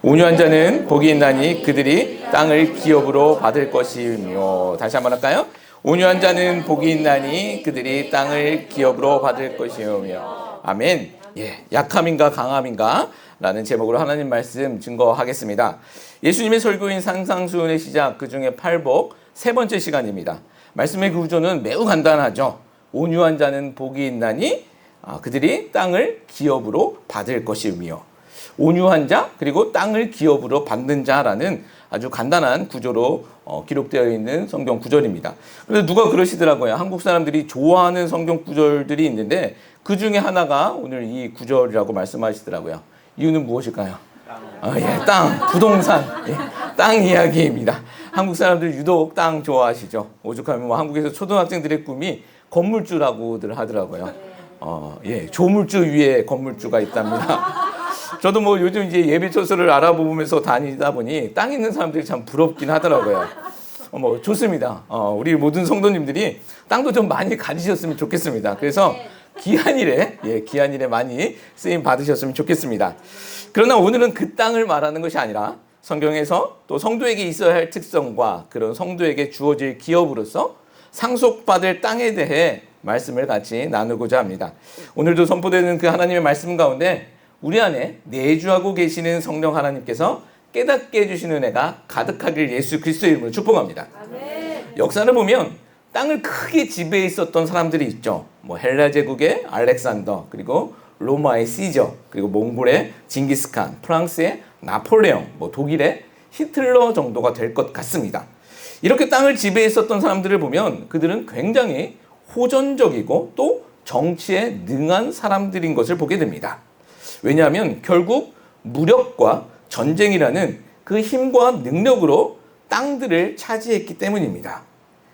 온유한 자는 복이 있나니 그들이 땅을 기업으로 받을 것이며. 다시 한번 할까요? 온유한 자는 복이 있나니 그들이 땅을 기업으로 받을 것이며. 아멘. 예, 약함인가 강함인가? 라는 제목으로 하나님 말씀 증거하겠습니다. 예수님의 설교인 산상수훈의 시작, 그 중에 팔복 세 번째 시간입니다. 말씀의 구조는 매우 간단하죠. 온유한 자는 복이 있나니 그들이 땅을 기업으로 받을 것이며. 온유한 자 그리고 땅을 기업으로 받는 자라는 아주 간단한 구조로 기록되어 있는 성경 구절입니다. 그래서 누가 그러시더라고요. 한국 사람들이 좋아하는 성경 구절들이 있는데 그 중에 하나가 오늘 이 구절이라고 말씀하시더라고요. 이유는 무엇일까요? 땅, 부동산, 땅 이야기입니다. 한국 사람들 유독 땅 좋아하시죠. 오죽하면 뭐 한국에서 초등학생들의 꿈이 건물주라고들 하더라고요. 조물주 위에 건물주가 있답니다. 저도 뭐 요즘 이제 예배처소를 알아보면서 다니다 보니 땅 있는 사람들이 참 부럽긴 하더라고요. 좋습니다. 우리 모든 성도님들이 땅도 좀 많이 가지셨으면 좋겠습니다. 그래서 귀한 일에 많이 쓰임 받으셨으면 좋겠습니다. 그러나 오늘은 그 땅을 말하는 것이 아니라 성경에서 또 성도에게 있어야 할 특성과 그런 성도에게 주어질 기업으로서 상속받을 땅에 대해 말씀을 같이 나누고자 합니다. 오늘도 선포되는 그 하나님의 말씀 가운데 우리 안에 내주하고 계시는 성령 하나님께서 깨닫게 해주시는 은혜가 가득하길 예수 그리스도의 이름으로 축복합니다. 아멘. 역사를 보면 땅을 크게 지배해 있었던 사람들이 있죠. 헬라 제국의 알렉산더, 그리고 로마의 시저, 그리고 몽골의 징기스칸, 프랑스의 나폴레옹, 독일의 히틀러 정도가 될 것 같습니다. 이렇게 땅을 지배해 있었던 사람들을 보면 그들은 굉장히 호전적이고 또 정치에 능한 사람들인 것을 보게 됩니다. 왜냐하면 결국 무력과 전쟁이라는 그 힘과 능력으로 땅들을 차지했기 때문입니다.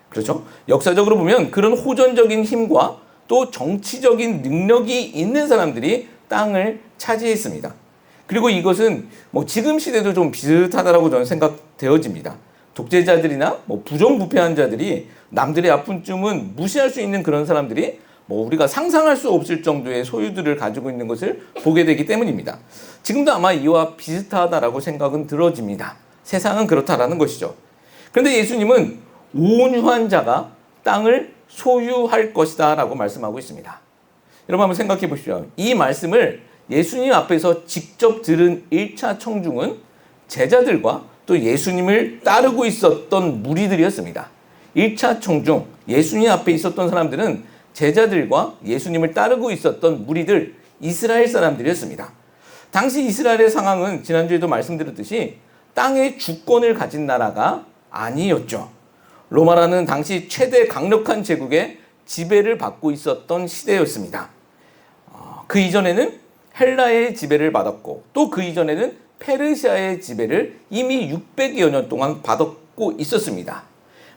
그렇죠? 역사적으로 보면 그런 호전적인 힘과 또 정치적인 능력이 있는 사람들이 땅을 차지했습니다. 그리고 이것은 지금 시대도 좀 비슷하다라고 저는 생각되어집니다. 독재자들이나 부정부패한 자들이 남들의 아픔쯤은 무시할 수 있는 그런 사람들이 우리가 상상할 수 없을 정도의 소유들을 가지고 있는 것을 보게 되기 때문입니다. 지금도 아마 이와 비슷하다라고 생각은 들어집니다. 세상은 그렇다라는 것이죠. 그런데 예수님은 온유한 자가 땅을 소유할 것이다 라고 말씀하고 있습니다. 여러분 한번 생각해 보십시오. 이 말씀을 예수님 앞에서 직접 들은 1차 청중은 제자들과 또 예수님을 따르고 있었던 무리들이었습니다. 1차 청중, 예수님 앞에 있었던 사람들은 제자들과 예수님을 따르고 있었던 무리들, 이스라엘 사람들이었습니다. 당시 이스라엘의 상황은 지난주에도 말씀드렸듯이 땅의 주권을 가진 나라가 아니었죠. 로마라는 당시 최대 강력한 제국의 지배를 받고 있었던 시대였습니다. 그 이전에는 헬라의 지배를 받았고 또 그 이전에는 페르시아의 지배를 이미 600여 년 동안 받았고 있었습니다.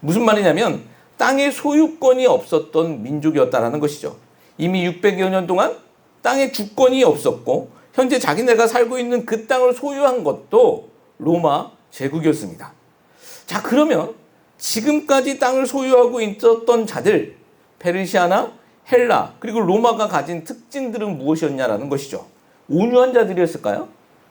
무슨 말이냐면 땅의 소유권이 없었던 민족이었다는 것이죠. 이미 600여 년 동안 땅의 주권이 없었고 현재 자기네가 살고 있는 그 땅을 소유한 것도 로마 제국이었습니다. 자, 그러면 지금까지 땅을 소유하고 있었던 자들, 페르시아나 헬라 그리고 로마가 가진 특징들은 무엇이었냐라는 것이죠. 온유한 자들이었을까요?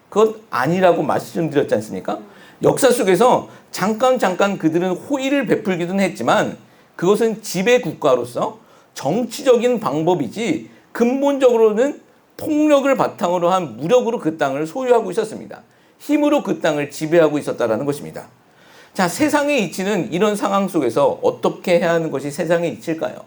그건 아니라고 말씀드렸지 않습니까? 역사 속에서 잠깐 그들은 호의를 베풀기는 했지만 그것은 지배 국가로서 정치적인 방법이지 근본적으로는 폭력을 바탕으로 한 무력으로 그 땅을 소유하고 있었습니다. 힘으로 그 땅을 지배하고 있었다는 것입니다. 자, 세상의 이치는 이런 상황 속에서 어떻게 해야 하는 것이 세상의 이치일까요?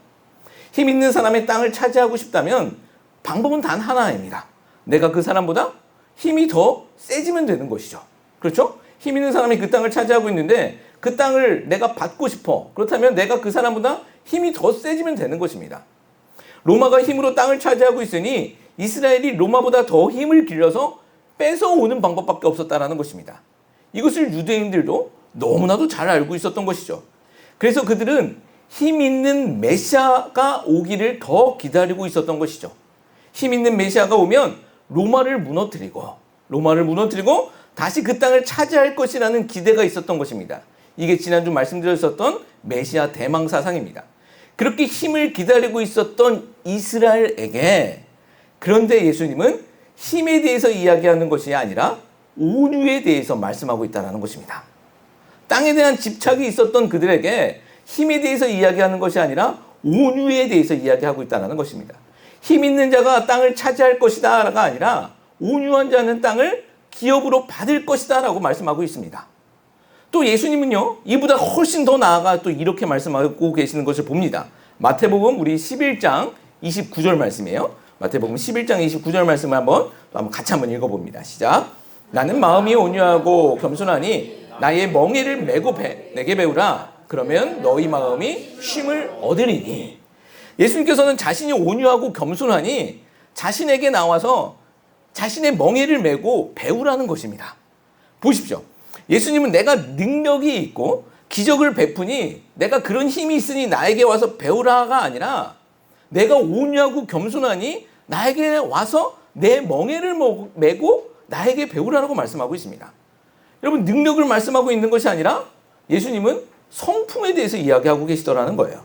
힘 있는 사람의 땅을 차지하고 싶다면 방법은 단 하나입니다. 내가 그 사람보다 힘이 더 세지면 되는 것이죠. 그렇죠? 힘 있는 사람이 그 땅을 차지하고 있는데 그 땅을 내가 받고 싶어. 그렇다면 내가 그 사람보다 힘이 더 세지면 되는 것입니다. 로마가 힘으로 땅을 차지하고 있으니 이스라엘이 로마보다 더 힘을 길러서 뺏어오는 방법밖에 없었다는 것입니다. 이것을 유대인들도 너무나도 잘 알고 있었던 것이죠. 그래서 그들은 힘 있는 메시아가 오기를 더 기다리고 있었던 것이죠. 힘 있는 메시아가 오면 로마를 무너뜨리고 다시 그 땅을 차지할 것이라는 기대가 있었던 것입니다. 이게 지난주 말씀드렸었던 메시아 대망 사상입니다. 그렇게 힘을 기다리고 있었던 이스라엘에게 그런데 예수님은 힘에 대해서 이야기하는 것이 아니라 온유에 대해서 말씀하고 있다는 것입니다. 땅에 대한 집착이 있었던 그들에게 힘에 대해서 이야기하는 것이 아니라 온유에 대해서 이야기하고 있다는 것입니다. 힘 있는 자가 땅을 차지할 것이다가 아니라 온유한 자는 땅을 기업으로 받을 것이다 라고 말씀하고 있습니다. 또 예수님은요, 이보다 훨씬 더 나아가 또 이렇게 말씀하고 계시는 것을 봅니다. 마태복음 우리 11장 29절 말씀이에요. 마태복음 11장 29절 말씀을 한번 같이 한번 읽어봅니다. 시작. 나는 마음이 온유하고 겸손하니 나의 멍에를 메고 내게 배우라. 그러면 너희 마음이 쉼을 얻으리니. 예수님께서는 자신이 온유하고 겸손하니 자신에게 나와서 자신의 멍에를 메고 배우라는 것입니다. 보십시오. 예수님은 내가 능력이 있고 기적을 베푸니 내가 그런 힘이 있으니 나에게 와서 배우라가 아니라 내가 온유하고 겸손하니 나에게 와서 내 멍에를 메고 나에게 배우라고 말씀하고 있습니다. 여러분, 능력을 말씀하고 있는 것이 아니라 예수님은 성품에 대해서 이야기하고 계시더라는 거예요.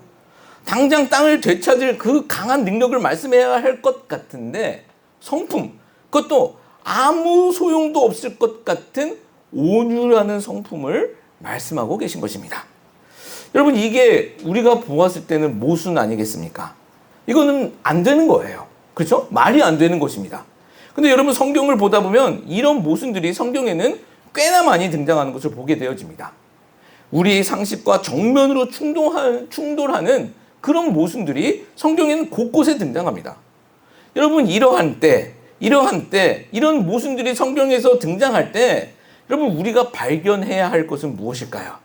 당장 땅을 되찾을 그 강한 능력을 말씀해야 할 것 같은데 성품, 그것도 아무 소용도 없을 것 같은 온유라는 성품을 말씀하고 계신 것입니다. 여러분, 이게 우리가 보았을 때는 모순 아니겠습니까? 이거는 안 되는 거예요. 그렇죠? 말이 안 되는 것입니다. 근데 여러분, 성경을 보다 보면 이런 모순들이 성경에는 꽤나 많이 등장하는 것을 보게 되어집니다. 우리의 상식과 정면으로 충돌하는 그런 모순들이 성경에는 곳곳에 등장합니다. 여러분, 이러한 때 이런 모순들이 성경에서 등장할 때 여러분, 우리가 발견해야 할 것은 무엇일까요?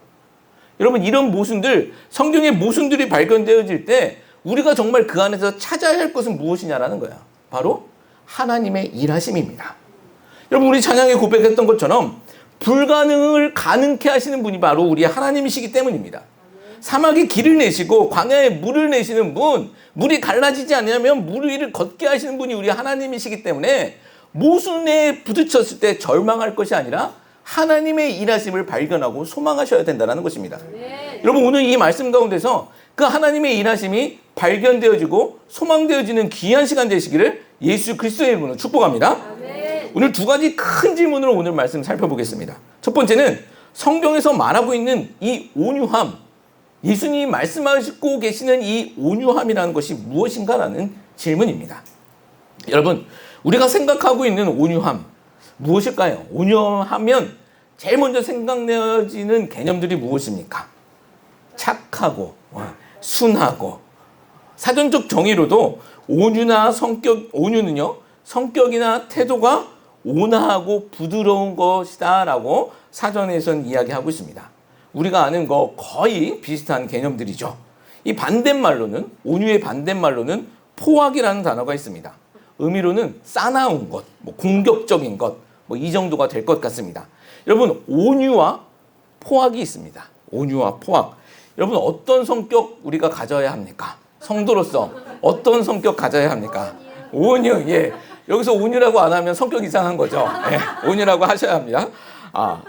여러분, 이런 모순들, 성경의 모순들이 발견되어질 때 우리가 정말 그 안에서 찾아야 할 것은 무엇이냐라는 거야. 바로 하나님의 일하심입니다. 여러분, 우리 찬양에 고백했던 것처럼 불가능을 가능케 하시는 분이 바로 우리 하나님이시기 때문입니다. 사막에 길을 내시고 광야에 물을 내시는 분, 물이 갈라지지 않으면 물 위를 걷게 하시는 분이 우리 하나님이시기 때문에 모순에 부딪혔을 때 절망할 것이 아니라 하나님의 일하심을 발견하고 소망하셔야 된다는 것입니다. 여러분, 오늘 이 말씀 가운데서 그 하나님의 일하심이 발견되어지고 소망되어지는 귀한 시간 되시기를 예수 그리스도의 이름으로 축복합니다. 오늘 두 가지 큰 질문으로 오늘 말씀 살펴보겠습니다. 첫 번째는 성경에서 말하고 있는 이 온유함, 예수님이 말씀하시고 계시는 이 온유함이라는 것이 무엇인가라는 질문입니다. 여러분, 우리가 생각하고 있는 온유함 무엇일까요? 온유하면 제일 먼저 생각나지는 개념들이 무엇입니까? 착하고 순하고. 사전적 정의로도 온유는요, 성격이나 태도가 온화하고 부드러운 것이다 라고 사전에선 이야기하고 있습니다. 우리가 아는 거 거의 비슷한 개념들이죠. 이 반대말로는, 온유의 반대말로는 포악이라는 단어가 있습니다. 의미로는 싸나운 것, 공격적인 것, 이 정도가 될 것 같습니다. 여러분, 온유와 포악이 있습니다. 온유와 포악. 여러분, 어떤 성격 우리가 가져야 합니까? 성도로서 어떤 성격 가져야 합니까? 온유. 예. 여기서 온유라고 안 하면 성격 이상한 거죠. 예. 온유라고 하셔야 합니다.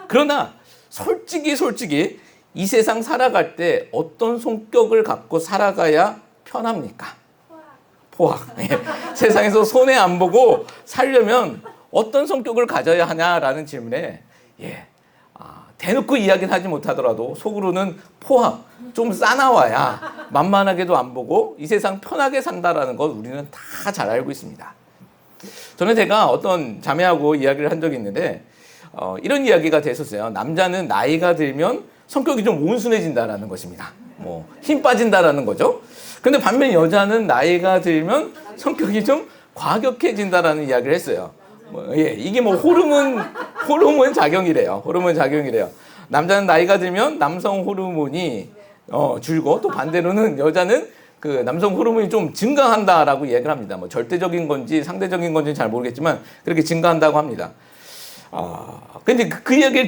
그러나 솔직히 이 세상 살아갈 때 어떤 성격을 갖고 살아가야 편합니까? 포악. 예. 세상에서 손해 안 보고 살려면 어떤 성격을 가져야 하냐라는 질문에 대놓고 이야기는 하지 못하더라도 속으로는 포악, 좀 싸나와야 만만하게도 안 보고 이 세상 편하게 산다라는 걸 우리는 다 잘 알고 있습니다. 저는 제가 어떤 자매하고 이야기를 한 적이 있는데 이런 이야기가 됐었어요. 남자는 나이가 들면 성격이 좀 온순해진다라는 것입니다. 힘 빠진다라는 거죠. 근데 반면 여자는 나이가 들면 성격이 좀 과격해진다라는 이야기를 했어요. 이게 호르몬 작용이래요. 호르몬 작용이래요. 남자는 나이가 들면 남성 호르몬이 줄고 또 반대로는 여자는 그 남성 호르몬이 좀 증가한다라고 얘기를 합니다. 절대적인 건지 상대적인 건지 잘 모르겠지만 그렇게 증가한다고 합니다. 근데 그 이야기를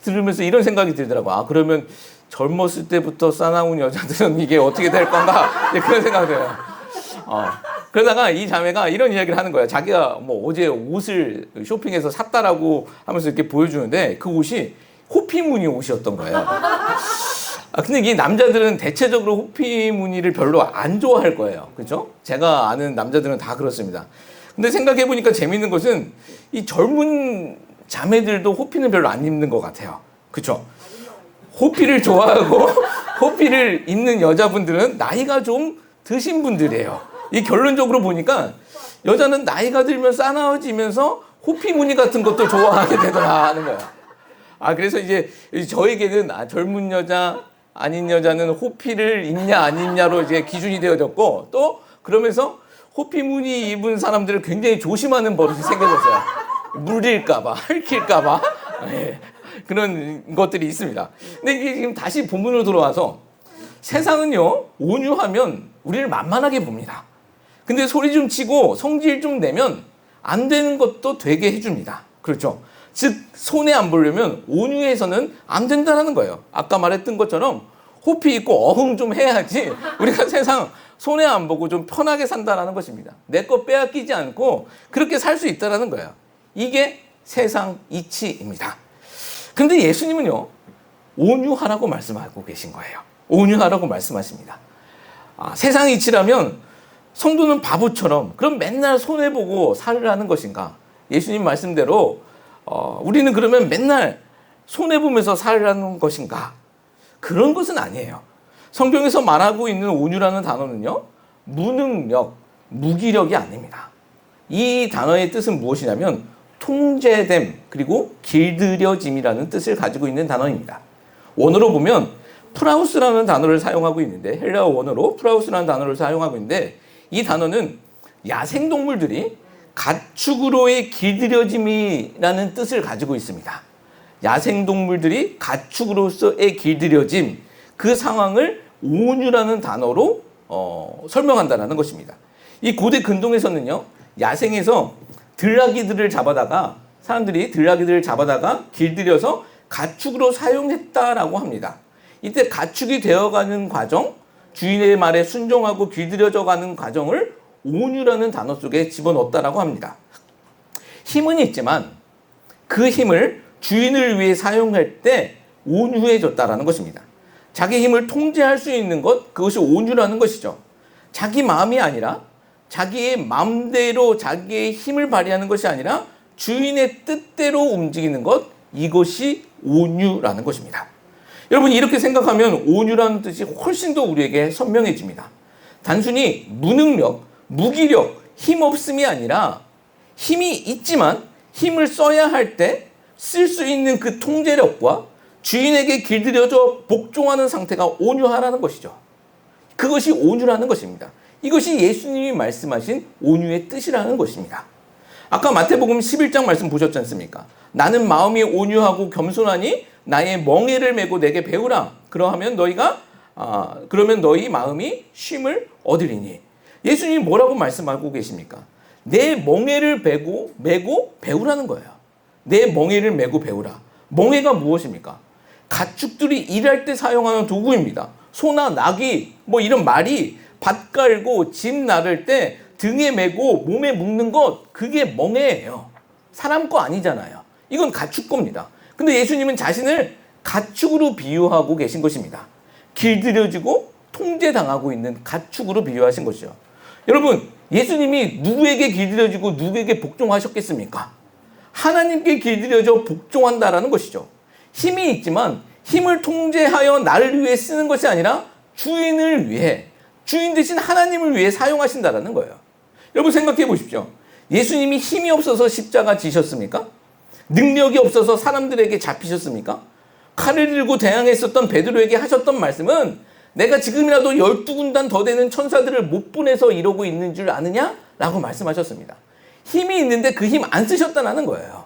들으면서 이런 생각이 들더라고요. 그러면 젊었을 때부터 싸나운 여자들은 이게 어떻게 될 건가? 그런 생각이 들어요. 그러다가 이 자매가 이런 이야기를 하는 거예요. 자기가 어제 옷을 쇼핑해서 샀다라고 하면서 이렇게 보여주는데 그 옷이 호피 무늬 옷이었던 거예요. 근데 이 남자들은 대체적으로 호피 무늬를 별로 안 좋아할 거예요. 그렇죠? 제가 아는 남자들은 다 그렇습니다. 근데 생각해보니까 재밌는 것은 이 젊은 자매들도 호피는 별로 안 입는 것 같아요. 그쵸? 호피를 좋아하고 호피를 입는 여자분들은 나이가 좀 드신 분들이에요. 이 결론적으로 보니까 여자는 나이가 들면 싸나워지면서 호피 무늬 같은 것도 좋아하게 되더라 하는 거예요. 그래서 이제 저에게는 젊은 여자, 아닌 여자는 호피를 입냐 안 입냐로 이제 기준이 되어졌고, 또 그러면서 호피 무늬 입은 사람들을 굉장히 조심하는 버릇이 생겨졌어요. 물릴까봐, 핥힐까봐. 네, 그런 것들이 있습니다. 근데 이게 지금 다시 본문으로 돌아와서 세상은요, 온유하면 우리를 만만하게 봅니다. 근데 소리 좀 치고 성질 좀 내면 안 되는 것도 되게 해줍니다. 그렇죠? 즉, 손해 안 보려면 온유해서는 안 된다는 거예요. 아까 말했던 것처럼 호피 있고 어흥 좀 해야지 우리가 세상 손해 안 보고 좀 편하게 산다는 것입니다. 내 거 빼앗기지 않고 그렇게 살 수 있다는 거예요. 이게 세상 이치입니다. 근데 예수님은요, 온유하라고 말씀하고 계신 거예요. 온유하라고 말씀하십니다. 세상 이치라면 성도는 바보처럼 그럼 맨날 손해보고 살으라는 것인가? 예수님 말씀대로 우리는 그러면 맨날 손해보면서 살으라는 것인가? 그런 것은 아니에요. 성경에서 말하고 있는 온유라는 단어는요, 무능력, 무기력이 아닙니다. 이 단어의 뜻은 무엇이냐면 통제됨, 그리고 길들여짐이라는 뜻을 가지고 있는 단어입니다. 원어로 보면 프라우스라는 단어를 사용하고 있는데, 헬라어 원어로 프라우스라는 단어를 사용하고 있는데, 이 단어는 야생동물들이 가축으로의 길들여짐이라는 뜻을 가지고 있습니다. 야생동물들이 가축으로서의 길들여짐, 그 상황을 온유라는 단어로 설명한다는 것입니다. 이 고대 근동에서는요, 야생에서 들나귀들을 잡아다가, 사람들이 들나귀들을 잡아다가 길들여서 가축으로 사용했다라고 합니다. 이때 가축이 되어가는 과정, 주인의 말에 순종하고 길들여져가는 과정을 온유라는 단어 속에 집어넣었다라고 합니다. 힘은 있지만 그 힘을 주인을 위해 사용할 때 온유해졌다라는 것입니다. 자기 힘을 통제할 수 있는 것, 그것이 온유라는 것이죠. 자기 마음이 아니라 자기의 마음대로 자기의 힘을 발휘하는 것이 아니라 주인의 뜻대로 움직이는 것, 이것이 온유라는 것입니다. 여러분, 이렇게 생각하면 온유라는 뜻이 훨씬 더 우리에게 선명해집니다. 단순히 무능력, 무기력, 힘없음이 아니라 힘이 있지만 힘을 써야 할 때 쓸 수 있는 그 통제력과 주인에게 길들여져 복종하는 상태가 온유하라는 것이죠. 그것이 온유라는 것입니다. 이것이 예수님이 말씀하신 온유의 뜻이라는 것입니다. 아까 마태복음 11장 말씀 보셨지 않습니까? 나는 마음이 온유하고 겸손하니 나의 멍에를 메고 내게 배우라. 그러면 너희 마음이 쉼을 얻으리니. 예수님이 뭐라고 말씀하고 계십니까? 내 멍에를 메고 배우라는 거예요. 내 멍에를 메고 배우라. 멍에가 무엇입니까? 가축들이 일할 때 사용하는 도구입니다. 소나 나귀, 이런 말이 밭 갈고 집 나를 때 등에 메고 몸에 묶는 것, 그게 멍에예요. 사람 거 아니잖아요. 이건 가축 겁니다. 근데 예수님은 자신을 가축으로 비유하고 계신 것입니다. 길들여지고 통제당하고 있는 가축으로 비유하신 것이죠. 여러분, 예수님이 누구에게 길들여지고 누구에게 복종하셨겠습니까? 하나님께 길들여져 복종한다라는 것이죠. 힘이 있지만 힘을 통제하여 나를 위해 쓰는 것이 아니라 주인을 위해, 주인 대신 하나님을 위해 사용하신다라는 거예요. 여러분, 생각해 보십시오. 예수님이 힘이 없어서 십자가 지셨습니까? 능력이 없어서 사람들에게 잡히셨습니까? 칼을 들고 대항했었던 베드로에게 하셨던 말씀은 내가 지금이라도 12군단 더 되는 천사들을 못 보내서 이러고 있는 줄 아느냐? 라고 말씀하셨습니다. 힘이 있는데 그 힘 안 쓰셨다는 거예요.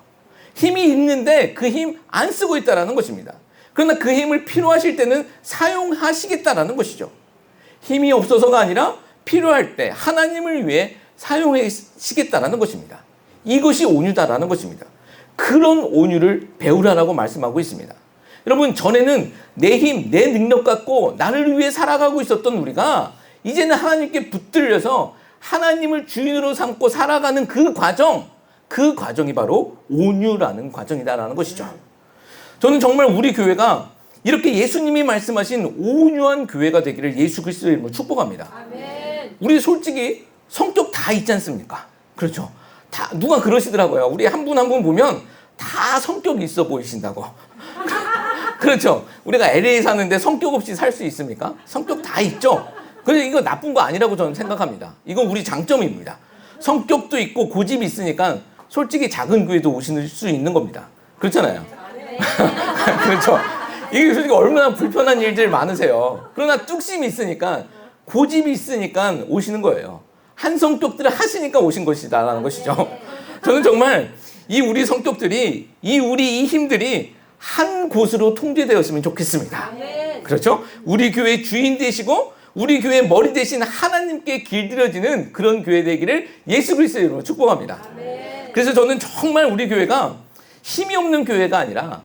힘이 있는데 그 힘 안 쓰고 있다는 것입니다. 그러나 그 힘을 필요하실 때는 사용하시겠다는 것이죠. 힘이 없어서가 아니라 필요할 때 하나님을 위해 사용하시겠다는 것입니다. 이것이 온유다라는 것입니다. 그런 온유를 배우라라고 말씀하고 있습니다. 여러분, 전에는 내 힘, 내 능력 갖고 나를 위해 살아가고 있었던 우리가 이제는 하나님께 붙들려서 하나님을 주인으로 삼고 살아가는 그 과정이 바로 온유라는 과정이다라는 것이죠. 저는 정말 우리 교회가 이렇게 예수님이 말씀하신 온유한 교회가 되기를 예수 그리스도의 이름으로 축복합니다. 아멘. 우리 솔직히 성격 다 있지 않습니까? 그렇죠. 다 누가 그러시더라고요. 우리 한 분 한 분 보면 다 성격이 있어 보이신다고. 그렇죠. 우리가 LA 사는데 성격 없이 살 수 있습니까? 성격 다 있죠. 그래서 이거 나쁜 거 아니라고 저는 생각합니다. 이건 우리 장점입니다. 성격도 있고 고집이 있으니까 솔직히 작은 교회도 오실 수 있는 겁니다. 그렇잖아요. 그렇죠. 이게 솔직히 얼마나 불편한 일들 많으세요. 그러나 뚝심이 있으니까, 고집이 있으니까 오시는 거예요. 한 성격들을 하시니까 오신 것이다라는 것이죠. 저는 정말 우리 성격들이, 우리 힘들이 한 곳으로 통제되었으면 좋겠습니다. 그렇죠? 우리 교회 주인 되시고 우리 교회 머리 대신 하나님께 길들여지는 그런 교회 되기를 예수 그리스도의 이름으로 축복합니다. 그래서 저는 정말 우리 교회가 힘이 없는 교회가 아니라,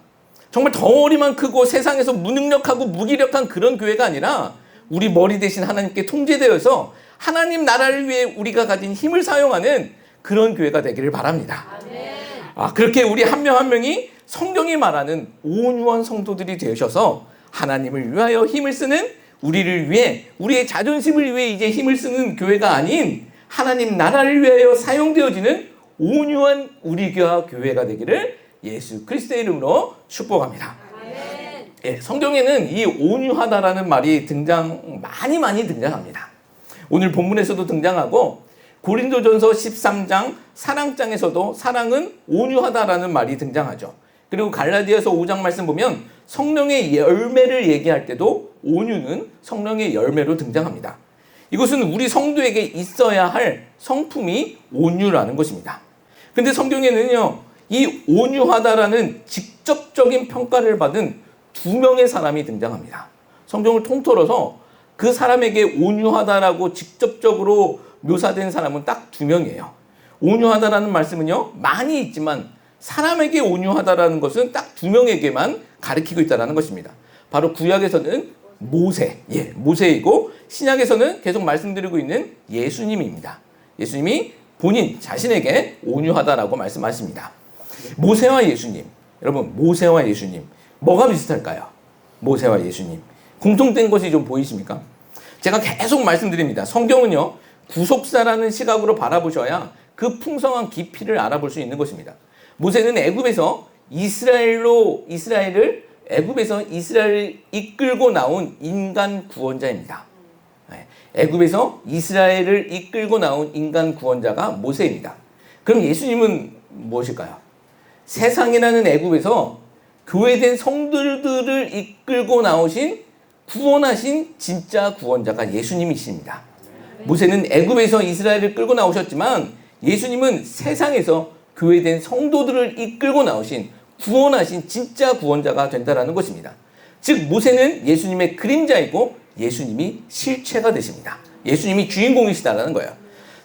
정말 덩어리만 크고 세상에서 무능력하고 무기력한 그런 교회가 아니라, 우리 머리 대신 하나님께 통제되어서 하나님 나라를 위해 우리가 가진 힘을 사용하는 그런 교회가 되기를 바랍니다. 그렇게 우리 한 명 한 명이 성경이 말하는 온유한 성도들이 되셔서 하나님을 위하여 힘을 쓰는, 우리를 위해, 우리의 자존심을 위해 이제 힘을 쓰는 교회가 아닌 하나님 나라를 위하여 사용되어지는 온유한 우리 교회가 되기를 예수 그리스도의 이름으로 축복합니다. 예, 성경에는 이 온유하다라는 말이 많이 등장합니다. 오늘 본문에서도 등장하고 고린도전서 13장 사랑장에서도 사랑은 온유하다라는 말이 등장하죠. 그리고 갈라디아서 5장 말씀 보면 성령의 열매를 얘기할 때도 온유는 성령의 열매로 등장합니다. 이것은 우리 성도에게 있어야 할 성품이 온유라는 것입니다. 근데 성경에는요, 이 온유하다라는 직접적인 평가를 받은 두 명의 사람이 등장합니다. 성경을 통틀어서 그 사람에게 온유하다라고 직접적으로 묘사된 사람은 딱 두 명이에요. 온유하다라는 말씀은요, 많이 있지만 사람에게 온유하다라는 것은 딱 두 명에게만 가리키고 있다는 것입니다. 바로 구약에서는 모세이고, 신약에서는 계속 말씀드리고 있는 예수님입니다. 예수님이 본인 자신에게 온유하다라고 말씀하십니다. 모세와 예수님, 여러분, 모세와 예수님 뭐가 비슷할까요? 모세와 예수님 공통된 것이 좀 보이십니까? 제가 계속 말씀드립니다. 성경은요, 구속사라는 시각으로 바라보셔야 그 풍성한 깊이를 알아볼 수 있는 것입니다. 모세는 애굽에서 이스라엘을 이끌고 나온 인간 구원자입니다. 애굽에서 이스라엘을 이끌고 나온 인간 구원자가 모세입니다. 그럼 예수님은 무엇일까요? 세상이라는 애굽에서 교회된 성도들을 이끌고 나오신, 구원하신 진짜 구원자가 예수님이십니다. 모세는 애굽에서 이스라엘을 끌고 나오셨지만 예수님은 세상에서 교회된 성도들을 이끌고 나오신, 구원하신 진짜 구원자가 된다는 것입니다. 즉 모세는 예수님의 그림자이고 예수님이 실체가 되십니다. 예수님이 주인공이시다라는 거예요.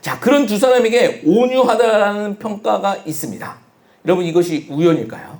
자, 그런 두 사람에게 온유하다라는 평가가 있습니다. 여러분, 이것이 우연일까요?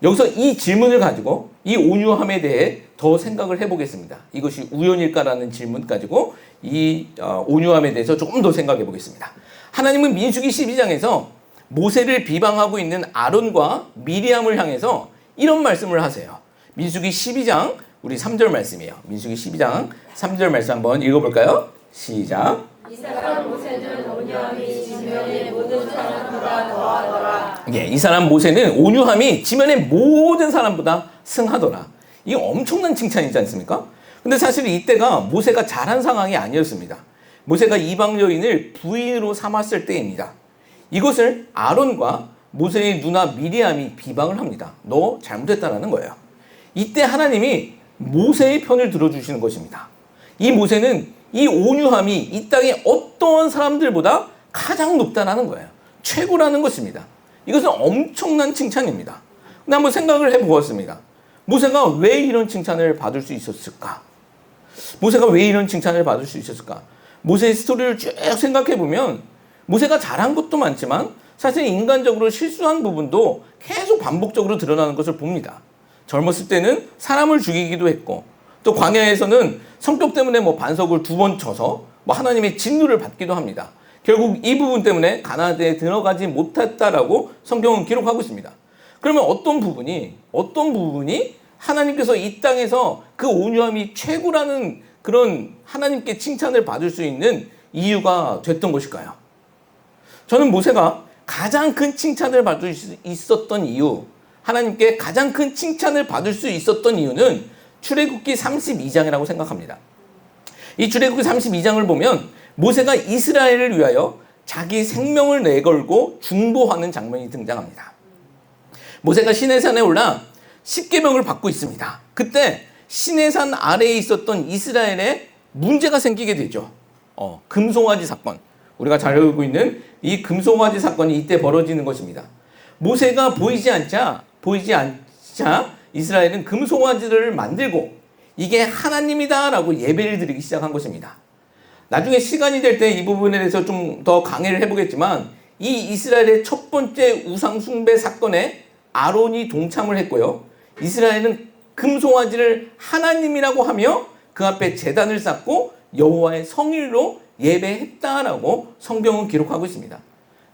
여기서 이 질문을 가지고 이 온유함에 대해 더 생각을 해보겠습니다. 이것이 우연일까라는 질문 가지고 이 온유함에 대해서 조금 더 생각해 보겠습니다. 하나님은 민수기 12장에서 모세를 비방하고 있는 아론과 미리암을 향해서 이런 말씀을 하세요. 민수기 12장 우리 3절 말씀이에요. 민수기 12장 3절 말씀 한번 읽어볼까요? 시작. 이 사람 모세는 온유함이 지면의 모든 사람보다 더하더라. 예, 이 사람 모세는 온유함이 지면의 모든 사람보다 승하더라. 이게 엄청난 칭찬이지 않습니까? 근데 사실 이때가 모세가 잘한 상황이 아니었습니다. 모세가 이방 여인을 부인으로 삼았을 때입니다. 이것을 아론과 모세의 누나 미리암이 비방을 합니다. 너 잘못했다라는 거예요. 이때 하나님이 모세의 편을 들어주시는 것입니다. 이 모세는 이 온유함이 이 땅의 어떠한 사람들보다 가장 높다라는 거예요. 최고라는 것입니다. 이것은 엄청난 칭찬입니다. 근데 한번 생각을 해보았습니다. 모세가 왜 이런 칭찬을 받을 수 있었을까? 모세가 왜 이런 칭찬을 받을 수 있었을까? 모세의 스토리를 쭉 생각해보면 모세가 잘한 것도 많지만 사실 인간적으로 실수한 부분도 계속 반복적으로 드러나는 것을 봅니다. 젊었을 때는 사람을 죽이기도 했고, 또 광야에서는 성격 때문에 반석을 2번 쳐서 하나님의 진노를 받기도 합니다. 결국 이 부분 때문에 가나안 땅에 들어가지 못했다라고 성경은 기록하고 있습니다. 그러면 어떤 부분이 하나님께서 이 땅에서 그 온유함이 최고라는 그런 하나님께 칭찬을 받을 수 있는 이유가 됐던 것일까요? 저는 모세가 가장 큰 칭찬을 받을 수 있었던 이유, 하나님께 가장 큰 칭찬을 받을 수 있었던 이유는 출애굽기 32장이라고 생각합니다. 이 출애굽기 32장을 보면 모세가 이스라엘을 위하여 자기 생명을 내걸고 중보하는 장면이 등장합니다. 모세가 시내산에 올라 십계명을 받고 있습니다. 그때 시내산 아래에 있었던 이스라엘에 문제가 생기게 되죠. 금송아지 사건. 우리가 잘 알고 있는 이 금송아지 사건이 이때 벌어지는 것입니다. 모세가 보이지 않자 이스라엘은 금송아지를 만들고 이게 하나님이다라고 예배를 드리기 시작한 것입니다. 나중에 시간이 될 때 이 부분에 대해서 좀 더 강의를 해보겠지만 이 이스라엘의 첫 번째 우상 숭배 사건에 아론이 동참을 했고요. 이스라엘은 금송아지를 하나님이라고 하며 그 앞에 제단을 쌓고 여호와의 성일로 예배했다라고 성경은 기록하고 있습니다.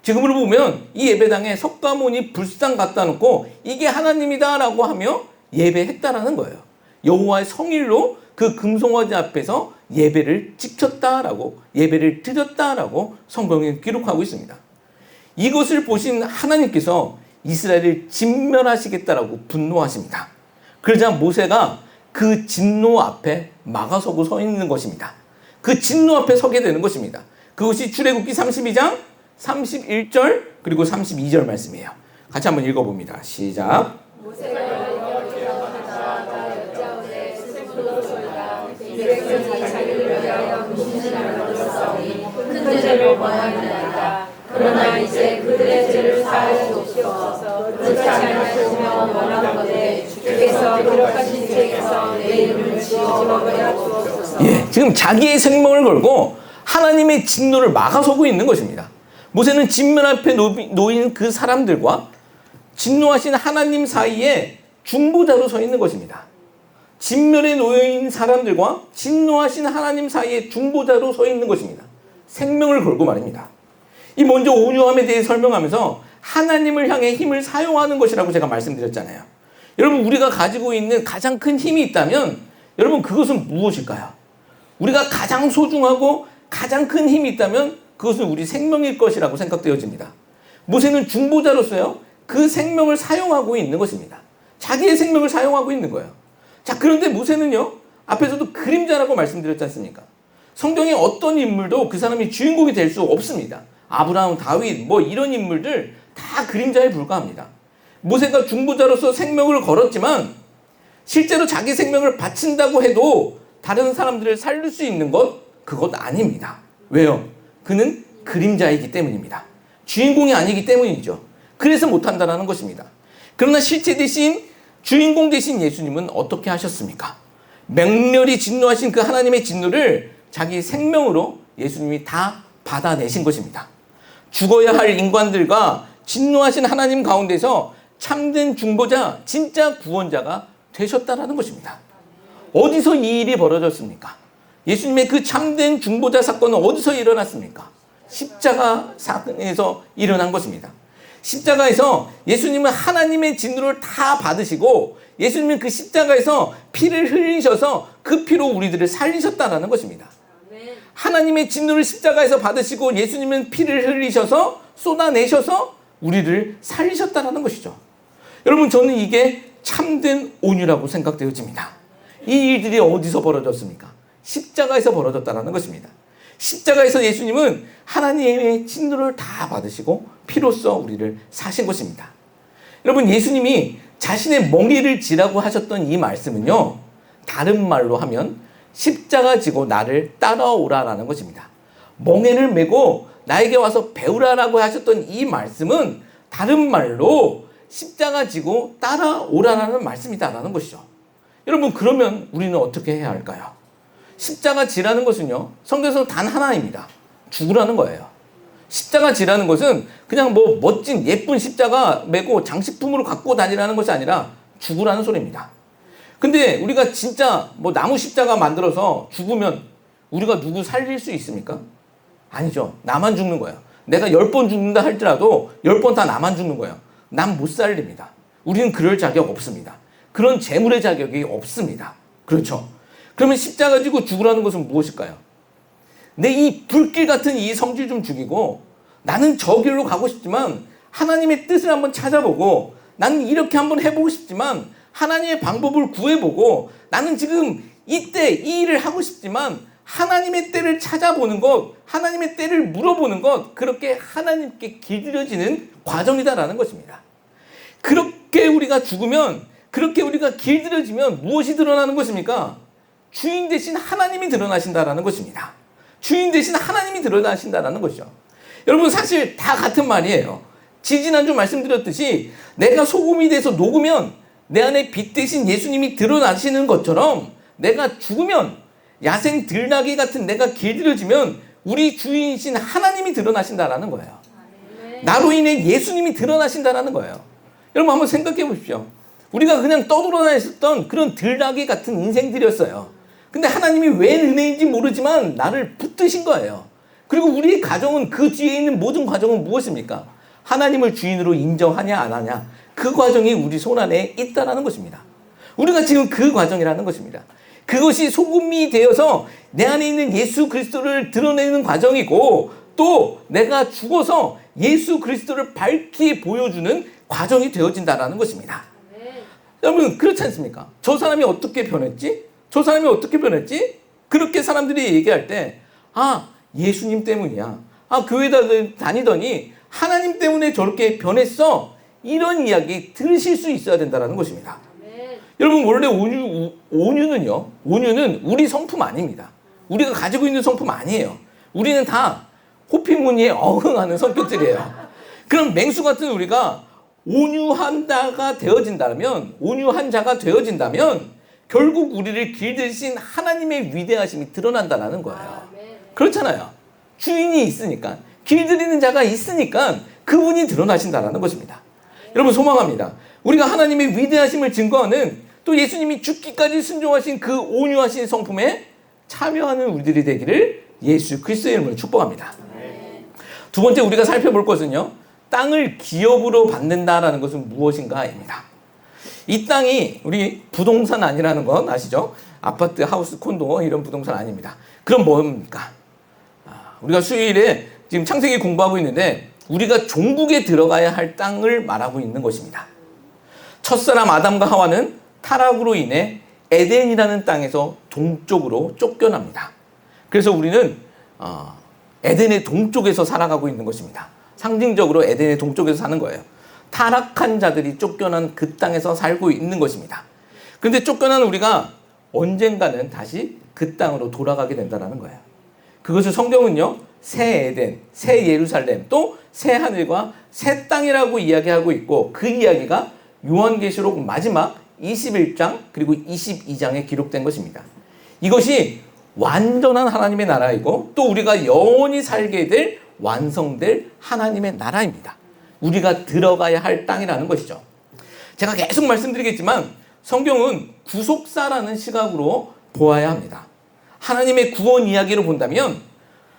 지금으로 보면 이 예배당에 석가모니 불상 갖다 놓고 이게 하나님이다라고 하며 예배했다라는 거예요. 여호와의 성일로 그 금송아지 앞에서 예배를 지켰다라고, 예배를 드렸다라고 성경에 기록하고 있습니다. 이것을 보신 하나님께서 이스라엘을 진멸하시겠다라고 분노하십니다. 그러자 모세가 그 진노 앞에 막아서고 서 있는 것입니다. 그 진노 앞에 서게 되는 것입니다. 그것이 출애굽기 32장 31절 그리고 32절 말씀이에요. 같이 한번 읽어봅니다. 시작. 모세가 여호와께 일어나다가 여자오되 스스로 소이다. 이 백성이 자기를 위하여 분신을 만들었사오니 큰 죄를 범하였나이다. 그러나 이제 그들의 죄를 사하여 주옵소서. 그렇지 않으시면 원하건대 주께서 기록하신 책에서 내 이름을 지워버려 주옵소서. 예, 지금 자기의 생명을 걸고 하나님의 진노를 막아서고 있는 것입니다. 모세는 진면 앞에 놓인 그 사람들과 진노하신 하나님 사이에 중보자로 서 있는 것입니다. 진면에 놓인 사람들과 진노하신 하나님 사이에 중보자로 서 있는 것입니다. 생명을 걸고 말입니다. 이 먼저 온유함에 대해 설명하면서 하나님을 향해 힘을 사용하는 것이라고 제가 말씀드렸잖아요. 여러분, 우리가 가지고 있는 가장 큰 힘이 있다면 여러분 그것은 무엇일까요? 우리가 가장 소중하고 가장 큰 힘이 있다면 그것은 우리 생명일 것이라고 생각되어집니다. 모세는 중보자로서요 그 생명을 사용하고 있는 것입니다. 자기의 생명을 사용하고 있는 거예요. 자, 그런데 모세는요 앞에서도 그림자라고 말씀드렸지 않습니까? 성경의 어떤 인물도 그 사람이 주인공이 될 수 없습니다. 아브라함, 다윗 뭐 이런 인물들 다 그림자에 불과합니다. 모세가 중보자로서 생명을 걸었지만 실제로 자기 생명을 바친다고 해도 다른 사람들을 살릴 수 있는 그것 아닙니다. 왜요? 그는 그림자이기 때문입니다. 주인공이 아니기 때문이죠. 그래서 못한다는 것입니다. 그러나 실체 대신 주인공 되신 예수님은 어떻게 하셨습니까? 맹렬히 진노하신 그 하나님의 진노를 자기 생명으로 예수님이 다 받아내신 것입니다. 죽어야 할 인간들과 진노하신 하나님 가운데서 참된 중보자, 진짜 구원자가 되셨다는 것입니다. 어디서 이 일이 벌어졌습니까? 예수님의 그 참된 중보자 사건은 어디서 일어났습니까? 십자가에서 일어난 것입니다. 십자가에서 예수님은 하나님의 진노를 다 받으시고 예수님은 그 십자가에서 피를 흘리셔서 그 피로 우리들을 살리셨다는 것입니다. 하나님의 진노를 십자가에서 받으시고 예수님은 피를 흘리셔서 쏟아내셔서 우리를 살리셨다는 것이죠. 여러분, 저는 이게 참된 온유라고 생각되어집니다. 이 일들이 어디서 벌어졌습니까? 십자가에서 벌어졌다는 것입니다. 십자가에서 예수님은 하나님의 진노를 다 받으시고 피로써 우리를 사신 것입니다. 여러분, 예수님이 자신의 멍에를 지라고 하셨던 이 말씀은요, 다른 말로 하면 십자가 지고 나를 따라오라라는 것입니다. 멍에를 메고 나에게 와서 배우라라고 하셨던 이 말씀은 다른 말로 십자가 지고 따라오라라는 말씀이다라는 것이죠. 여러분, 그러면 우리는 어떻게 해야 할까요? 십자가 지라는 것은요, 성경에서는 단 하나입니다. 죽으라는 거예요. 십자가 지라는 것은 그냥 뭐 멋진 예쁜 십자가 메고 장식품으로 갖고 다니라는 것이 아니라 죽으라는 소리입니다. 근데 우리가 진짜 뭐 나무 십자가 만들어서 죽으면 우리가 누구 살릴 수 있습니까? 아니죠. 나만 죽는 거예요. 내가 10번 죽는다 할지라도 10번 다 나만 죽는 거예요. 난 못 살립니다. 우리는 그럴 자격 없습니다. 그런 재물의 자격이 없습니다. 그렇죠. 그러면 십자가 지고 죽으라는 것은 무엇일까요? 내 이 불길 같은 이 성질 좀 죽이고 나는 저 길로 가고 싶지만 하나님의 뜻을 한번 찾아보고 나는 이렇게 한번 해보고 싶지만 하나님의 방법을 구해보고 나는 지금 이때 이 일을 하고 싶지만 하나님의 때를 찾아보는 것, 하나님의 때를 물어보는 것, 그렇게 하나님께 길들여지는 과정이다라는 것입니다. 그렇게 우리가 죽으면, 그렇게 우리가 길들여지면 무엇이 드러나는 것입니까? 주인 대신 하나님이 드러나신다라는 것입니다. 주인 대신 하나님이 드러나신다라는 것이죠. 여러분, 사실 다 같은 말이에요. 지지난주 말씀드렸듯이 내가 소금이 돼서 녹으면 내 안에 빛 대신 예수님이 드러나시는 것처럼 내가 죽으면 야생 들나귀 같은 내가 길들여지면 우리 주인이신 하나님이 드러나신다라는 거예요. 나로 인해 예수님이 드러나신다라는 거예요. 여러분 한번 생각해 보십시오. 우리가 그냥 떠돌아다녔던 그런 들나귀 같은 인생들이었어요. 근데 하나님이 왜 은혜인지 모르지만 나를 붙드신 거예요. 그리고 우리 가정은 그 뒤에 있는 모든 과정은 무엇입니까? 하나님을 주인으로 인정하냐 안 하냐, 그 과정이 우리 손 안에 있다라는 것입니다. 우리가 지금 그 과정이라는 것입니다. 그것이 소금이 되어서 내 안에 있는 예수 그리스도를 드러내는 과정이고, 또 내가 죽어서 예수 그리스도를 밝히 보여주는 과정이 되어진다라는 것입니다. 여러분 그렇지 않습니까? 저 사람이 어떻게 변했지? 저 사람이 어떻게 변했지? 그렇게 사람들이 얘기할 때, 아, 예수님 때문이야. 아, 교회 다니더니 하나님 때문에 저렇게 변했어. 이런 이야기 들으실 수 있어야 된다는 것입니다. 여러분 원래 온유는요, 온유는 우리 성품 아닙니다. 우리가 가지고 있는 성품 아니에요. 우리는 다 호피무늬에 어흥하는 성격들이에요. 그럼 맹수 같은 우리가 온유한 자가 되어진다면, 온유한 자가 되어진다면 결국 우리를 길들이신 하나님의 위대하심이 드러난다는 거예요. 그렇잖아요. 주인이 있으니까, 길들이는 자가 있으니까 그분이 드러나신다는 것입니다. 여러분 소망합니다. 우리가 하나님의 위대하심을 증거하는, 또 예수님이 죽기까지 순종하신 그 온유하신 성품에 참여하는 우리들이 되기를 예수 그리스도의 이름으로 축복합니다. 두 번째 우리가 살펴볼 것은요, 땅을 기업으로 받는다라는 것은 무엇인가입니다. 이 땅이 우리 부동산 아니라는 건 아시죠? 아파트, 하우스, 콘도 이런 부동산 아닙니다. 그럼 뭡니까? 우리가 수요일에 지금 창세기 공부하고 있는데 우리가 종국에 들어가야 할 땅을 말하고 있는 것입니다. 첫사람 아담과 하와는 타락으로 인해 에덴이라는 땅에서 동쪽으로 쫓겨납니다. 그래서 우리는 에덴의 동쪽에서 살아가고 있는 것입니다. 상징적으로 에덴의 동쪽에서 사는 거예요. 타락한 자들이 쫓겨난 그 땅에서 살고 있는 것입니다. 그런데 쫓겨난 우리가 언젠가는 다시 그 땅으로 돌아가게 된다는 거예요. 그것을 성경은요, 새 에덴, 새 예루살렘, 또 새 하늘과 새 땅이라고 이야기하고 있고, 그 이야기가 요한계시록 마지막 21장 그리고 22장에 기록된 것입니다. 이것이 완전한 하나님의 나라이고, 또 우리가 영원히 살게 될 완성될 하나님의 나라입니다. 우리가 들어가야 할 땅이라는 것이죠. 제가 계속 말씀드리겠지만 성경은 구속사라는 시각으로 보아야 합니다. 하나님의 구원 이야기로 본다면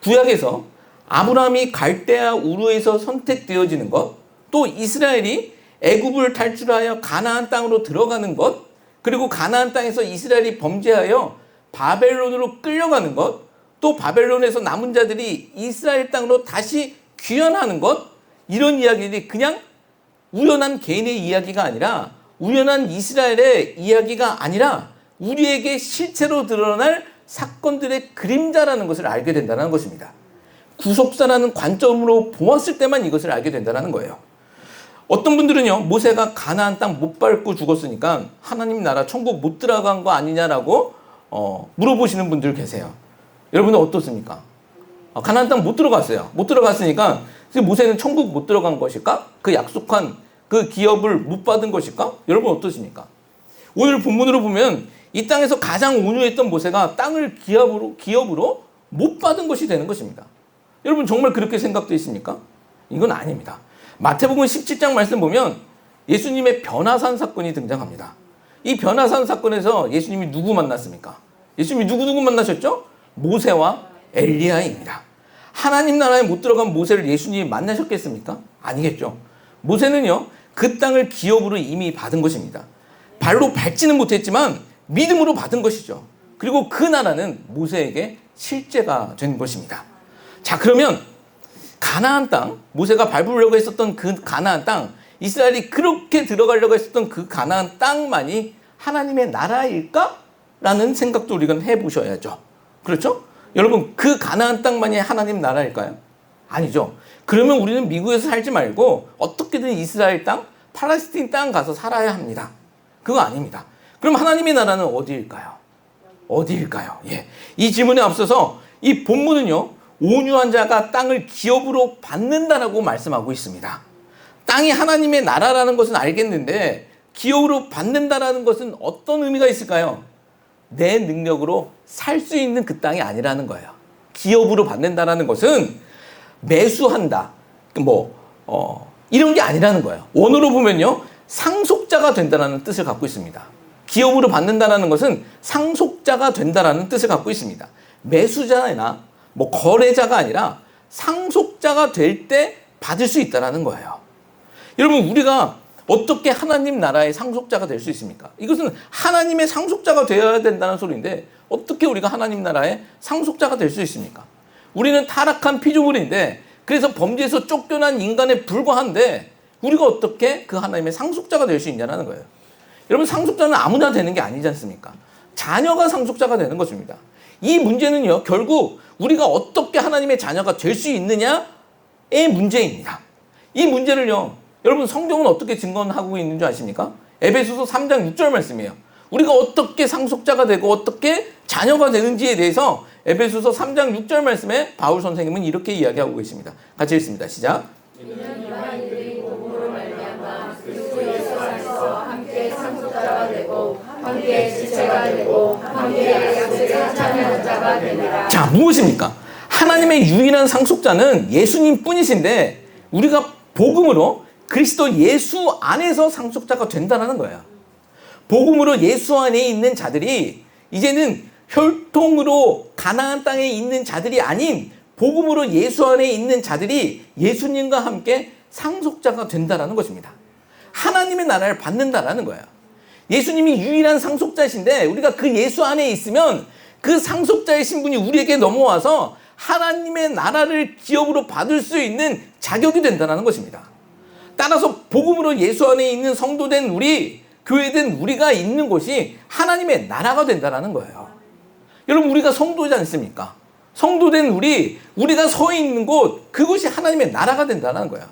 구약에서 아브라함이 갈대아 우르에서 선택되어지는 것, 또 이스라엘이 애굽을 탈출하여 가나안 땅으로 들어가는 것, 그리고 가나안 땅에서 이스라엘이 범죄하여 바벨론으로 끌려가는 것, 또 바벨론에서 남은 자들이 이스라엘 땅으로 다시 귀환하는 것, 이런 이야기들이 그냥 우연한 개인의 이야기가 아니라, 우연한 이스라엘의 이야기가 아니라 우리에게 실체로 드러날 사건들의 그림자라는 것을 알게 된다는 것입니다. 구속사라는 관점으로 보았을 때만 이것을 알게 된다는 거예요. 어떤 분들은요, 모세가 가나안 땅 못 밟고 죽었으니까 하나님 나라 천국 못 들어간 거 아니냐라고 물어보시는 분들 계세요. 여러분은 어떻습니까? 가나안 땅 못 들어갔어요. 못 들어갔으니까 모세는 천국 못 들어간 것일까? 그 약속한 그 기업을 못 받은 것일까? 여러분 어떠십니까? 오늘 본문으로 보면 이 땅에서 가장 온유했던 모세가 땅을 기업으로 못 받은 것이 되는 것입니다. 여러분 정말 그렇게 생각되십니까? 이건 아닙니다. 마태복음 17장 말씀 보면 예수님의 변화산 사건이 등장합니다. 이 변화산 사건에서 예수님이 누구 만났습니까? 예수님이 누구 만나셨죠? 모세와 엘리야입니다. 하나님 나라에 못 들어간 모세를 예수님이 만나셨겠습니까? 아니겠죠. 모세는요, 그 땅을 기업으로 이미 받은 것입니다. 발로 밟지는 못했지만 믿음으로 받은 것이죠. 그리고 그 나라는 모세에게 실제가 된 것입니다. 자, 그러면 가나안 땅, 모세가 밟으려고 했었던 그 가나안 땅, 이스라엘이 그렇게 들어가려고 했었던 그 가나안 땅만이 하나님의 나라일까? 라는 생각도 우리가 해보셔야죠. 그렇죠? 여러분, 그 가나안 땅만이 하나님 나라일까요? 아니죠. 그러면 우리는 미국에서 살지 말고 어떻게든 이스라엘 땅, 팔레스틴 땅 가서 살아야 합니다. 그거 아닙니다. 그럼 하나님의 나라는 어디일까요? 어디일까요? 예. 이 질문에 앞서서 이 본문은요, 온유한 자가 땅을 기업으로 받는다라고 말씀하고 있습니다. 땅이 하나님의 나라라는 것은 알겠는데 기업으로 받는다라는 것은 어떤 의미가 있을까요? 내 능력으로 살 수 있는 그 땅이 아니라는 거예요. 기업으로 받는다라는 것은 매수한다, 이런 게 아니라는 거예요. 원어로 보면요, 상속자가 된다라는 뜻을 갖고 있습니다. 기업으로 받는다라는 것은 상속자가 된다라는 뜻을 갖고 있습니다. 매수자나 거래자가 아니라 상속자가 될 때 받을 수 있다라는 거예요. 여러분, 우리가 어떻게 하나님 나라의 상속자가 될 수 있습니까? 이것은 하나님의 상속자가 되어야 된다는 소리인데 어떻게 우리가 하나님 나라의 상속자가 될 수 있습니까? 우리는 타락한 피조물인데, 그래서 범죄에서 쫓겨난 인간에 불과한데 우리가 어떻게 그 하나님의 상속자가 될 수 있냐는 거예요. 여러분, 상속자는 아무나 되는 게 아니지 않습니까? 자녀가 상속자가 되는 것입니다. 이 문제는요, 결국 우리가 어떻게 하나님의 자녀가 될 수 있느냐의 문제입니다. 이 문제를요, 여러분, 성경은 어떻게 증거하고 있는 줄 아십니까? 에베소서 3장 6절 말씀이에요. 우리가 어떻게 상속자가 되고 어떻게 자녀가 되는지에 대해서 에베소서 3장 6절 말씀에 바울 선생님은 이렇게 이야기하고 계십니다. 같이 읽습니다. 시작. 이는 이만희들이 복음으로 말미암아 그리스도에서 안에서 함께 상속자가 되고 함께 지체가 되고 함께 약속의 참여한 자가 되리라. 자, 무엇입니까? 하나님의 유일한 상속자는 예수님 뿐이신데 우리가 복음으로 그리스도 예수 안에서 상속자가 된다는 거예요. 복음으로 예수 안에 있는 자들이 이제는 혈통으로 가나안 땅에 있는 자들이 아닌 복음으로 예수 안에 있는 자들이 예수님과 함께 상속자가 된다는 것입니다. 하나님의 나라를 받는다라는 거예요. 예수님이 유일한 상속자이신데 우리가 그 예수 안에 있으면 그 상속자의 신분이 우리에게 넘어와서 하나님의 나라를 기업으로 받을 수 있는 자격이 된다는 것입니다. 따라서 복음으로 예수 안에 있는 성도된 우리, 교회된 우리가 있는 곳이 하나님의 나라가 된다는 거예요. 여러분, 우리가 성도지 않습니까? 성도된 우리가 서 있는 곳, 그곳이 하나님의 나라가 된다는 거예요.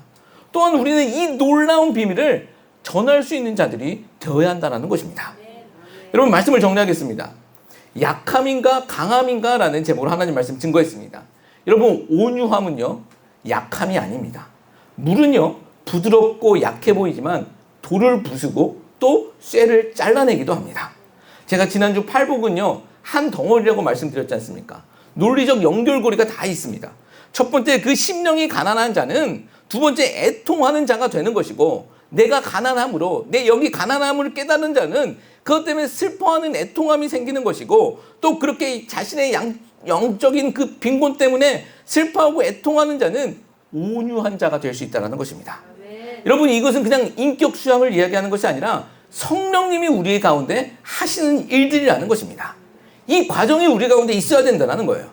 또한 우리는 이 놀라운 비밀을 전할 수 있는 자들이 되어야 한다는 것입니다. 여러분, 말씀을 정리하겠습니다. 약함인가 강함인가 라는 제목으로 하나님 말씀 증거했습니다. 여러분, 온유함은요, 약함이 아닙니다. 물은요, 부드럽고 약해 보이지만 돌을 부수고 또 쇠를 잘라내기도 합니다. 제가 지난주 팔복은요, 한 덩어리라고 말씀드렸지 않습니까? 논리적 연결고리가 다 있습니다. 첫 번째, 그 심령이 가난한 자는 두 번째, 애통하는 자가 되는 것이고, 내가 가난함으로, 내 여기 가난함을 깨닫는 자는 그것 때문에 슬퍼하는 애통함이 생기는 것이고, 또 그렇게 자신의 영적인 그 빈곤 때문에 슬퍼하고 애통하는 자는 온유한 자가 될 수 있다는 것입니다. 여러분, 이것은 그냥 인격 수양을 이야기하는 것이 아니라 성령님이 우리 가운데 하시는 일들이라는 것입니다. 이 과정이 우리 가운데 있어야 된다는 거예요.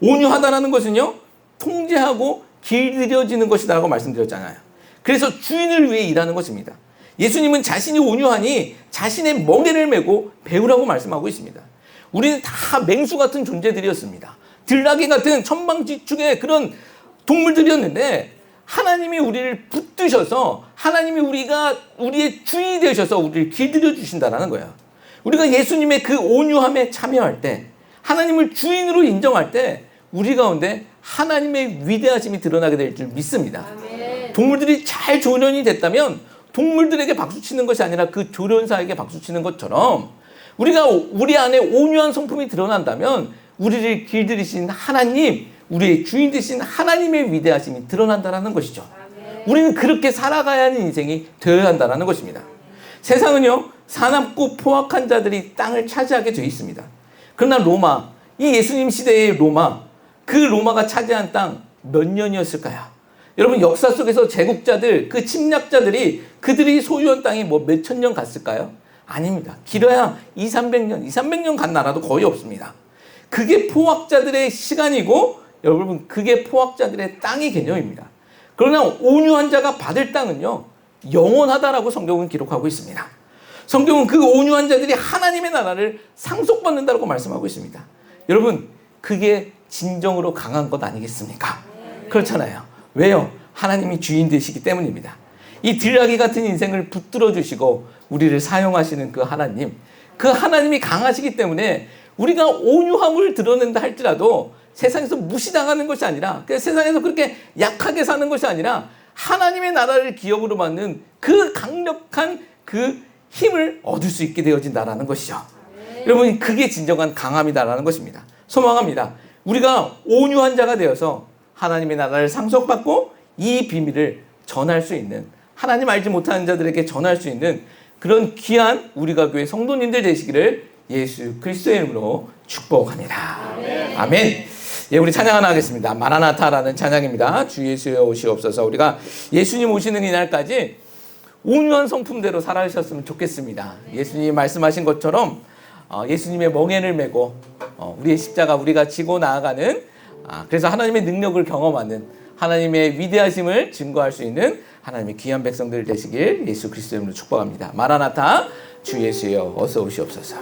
온유하다는 것은요, 통제하고 길들여지는 것이다라고 말씀드렸잖아요. 그래서 주인을 위해 일하는 것입니다. 예수님은 자신이 온유하니 자신의 멍에를 메고 배우라고 말씀하고 있습니다. 우리는 다 맹수 같은 존재들이었습니다. 들나귀 같은 천방지축의 그런 동물들이었는데 하나님이 우리를 붙드셔서 하나님이 우리의 주인이 되셔서 우리를 길들여 주신다는 거예요. 우리가 예수님의 그 온유함에 참여할 때, 하나님을 주인으로 인정할 때 우리 가운데 하나님의 위대하심이 드러나게 될 줄 믿습니다. 아멘. 동물들이 잘 조련이 됐다면 동물들에게 박수치는 것이 아니라 그 조련사에게 박수치는 것처럼 우리가 우리 안에 온유한 성품이 드러난다면 우리를 길들이신 하나님, 우리의 주인 되신 하나님의 위대하심이 드러난다는 것이죠. 아멘. 우리는 그렇게 살아가야 하는 인생이 되어야 한다는 것입니다. 세상은요, 사납고 포악한 자들이 땅을 차지하게 되어 있습니다. 그러나 로마, 이 예수님 시대의 로마, 그 로마가 차지한 땅 몇 년이었을까요? 여러분, 역사 속에서 제국자들, 그 침략자들이 그들이 소유한 땅이 몇천 년 갔을까요? 아닙니다. 길어야 200~300년 간 나라도 거의 없습니다. 그게 포악자들의 시간이고 여러분 그게 포악자들의 땅의 개념입니다. 그러나 온유한 자가 받을 땅은요 영원하다라고 성경은 기록하고 있습니다. 성경은 그 온유한 자들이 하나님의 나라를 상속받는다고 말씀하고 있습니다. 여러분 그게 진정으로 강한 것 아니겠습니까? 그렇잖아요. 왜요? 하나님이 주인 되시기 때문입니다. 이 들나귀 같은 인생을 붙들어 주시고 우리를 사용하시는 그 하나님이 강하시기 때문에 우리가 온유함을 드러낸다 할지라도 세상에서 무시당하는 것이 아니라, 세상에서 그렇게 약하게 사는 것이 아니라 하나님의 나라를 기업으로 받는 그 강력한 그 힘을 얻을 수 있게 되어진다라는 것이죠. 여러분 그게 진정한 강함이다라는 것입니다. 소망합니다. 우리가 온유한 자가 되어서 하나님의 나라를 상속받고 이 비밀을 전할 수 있는, 하나님 알지 못하는 자들에게 전할 수 있는 그런 귀한 우리가 교회 성도님들 되시기를 예수 그리스도의 이름으로 축복합니다. 아멘. 예, 우리 찬양 하나 하겠습니다. 마라나타라는 찬양입니다. 주 예수여 오시옵소서. 우리가 예수님 오시는 이날까지 온유한 성품대로 살아주셨으면 좋겠습니다. 예수님이 말씀하신 것처럼 예수님의 멍에를 메고 우리의 십자가 우리가 지고 나아가는, 그래서 하나님의 능력을 경험하는, 하나님의 위대하심을 증거할 수 있는 하나님의 귀한 백성들 되시길 예수 그리스도의 이름으로 축복합니다. 마라나타 주 예수여 어서 오시옵소서.